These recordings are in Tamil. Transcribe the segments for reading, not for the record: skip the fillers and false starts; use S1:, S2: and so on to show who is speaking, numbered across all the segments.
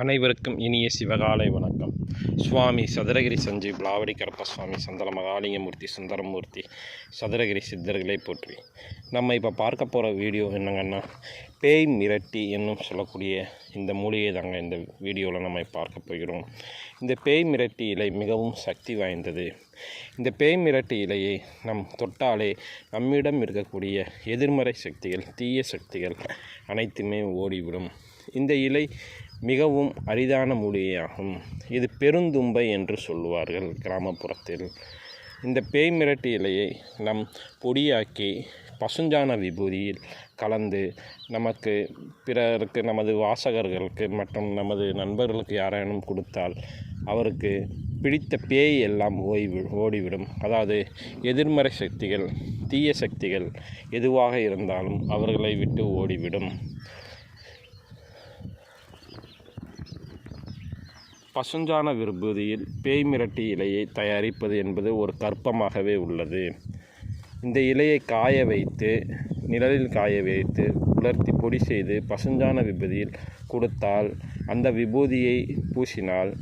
S1: அனைவருக்கும் இனிய சிவகாலை வணக்கம். சுவாமி சதுரகிரி சஞ்சீவ் லாவடி கருப்ப சுவாமி சந்தன மகாலிங்கமூர்த்தி சுந்தரமூர்த்தி சதுரகிரி சித்தர்களை போற்றி. நம்ம இப்போ பார்க்க போகிற வீடியோ என்னங்கன்னா, பேய் மிரட்டி என்னும் சொல்லக்கூடிய இந்த மூலிகை தாங்க இந்த வீடியோவில் நம்ம பார்க்க போகிறோம். இந்த பேய் மிரட்டி இலை மிகவும் சக்தி வாய்ந்தது. இந்த பேய் மிரட்டி இலையை நம் தொட்டாலே நம்மிடம் இருக்கக்கூடிய எதிர்மறை சக்திகள், தீய சக்திகள் அனைத்துமே ஓடிவிடும். இந்த இலை மிகவும் அரிதான மூலிகையாகும். இது பெருந்தும்பை என்று சொல்லுவார்கள் கிராமப்புறத்தில். இந்த பேய் மிரட்டி இலையை நம் பொடியாக்கி பசுஞ்சான விபூதியில் கலந்து நமக்கு பிறருக்கு, நமது வாசகர்களுக்கு மற்றும் நமது நண்பர்களுக்கு யாரேனும் கொடுத்தால் அவருக்கு பிடித்த பேய் எல்லாம் ஓடிவிடும். அதாவது எதிர்மறை சக்திகள், தீய சக்திகள் எதுவாக இருந்தாலும் அவர்களை விட்டு ஓடிவிடும். பசுஞ்சான விபூதியில் பேய் மிரட்டி இலையை தயாரிப்பது என்பது ஒரு கற்பமாகவே உள்ளது. இந்த இலையை காய வைத்து, நிழலில் காய வைத்து உலர்த்தி பொடி செய்து பசுஞ்சான விபூதியில் கொடுத்தால், அந்த விபூதியை பூசினால்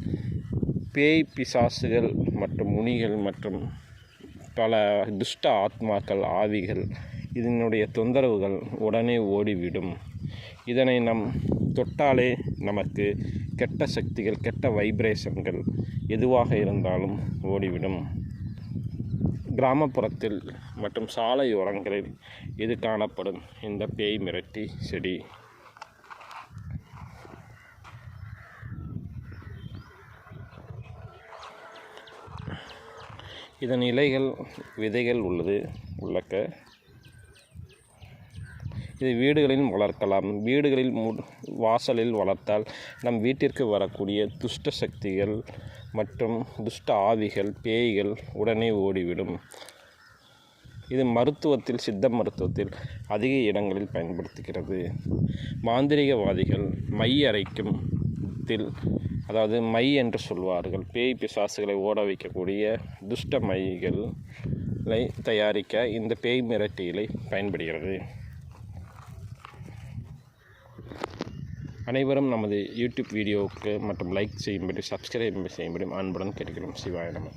S1: பேய் பிசாசுகள் மற்றும் முனிகள் மற்றும் பல துஷ்ட ஆத்மாக்கள், ஆவிகள் இதனுடைய தொந்தரவுகள் உடனே ஓடிவிடும். இதனை நம் தொட்டாலே நமக்கு கெட்ட சக்திகள், கெட்ட வைப்ரேஷன்கள் எதுவாக இருந்தாலும் ஓடிவிடும். கிராமப்புறத்தில் மற்றும் சாலையோரங்களில் இது காணப்படும் இந்த பேய் மிரட்டி செடி. இதன் இலைகள், விதைகள் உள்ளக்க இது வீடுகளில் வளர்க்கலாம். வீடுகளில் வாசலில் வளர்த்தால் நம் வீட்டிற்கு வரக்கூடிய துஷ்ட சக்திகள் மற்றும் துஷ்ட ஆவிகள், பேய்கள் உடனே ஓடிவிடும். இது மருத்துவத்தில், சித்த மருத்துவத்தில் அதிக இடங்களில் பயன்படுத்துகிறது. மாந்திரிகவாதிகள் மை அரைக்கும், அதாவது மை என்று சொல்வார்கள், பேய் பிசாசுகளை ஓட வைக்கக்கூடிய துஷ்ட மைகளை தயாரிக்க இந்த பேய் மிரட்டி இலை பயன்படுகிறது. அனைவரும் நமது யூடியூப் வீடியோவுக்கு மற்றும் லைக் செய்யும்படி, சப்ஸ்கிரைப் செய்யும்படி அன்புடன் கேட்கிறோம். சிவாய நமः.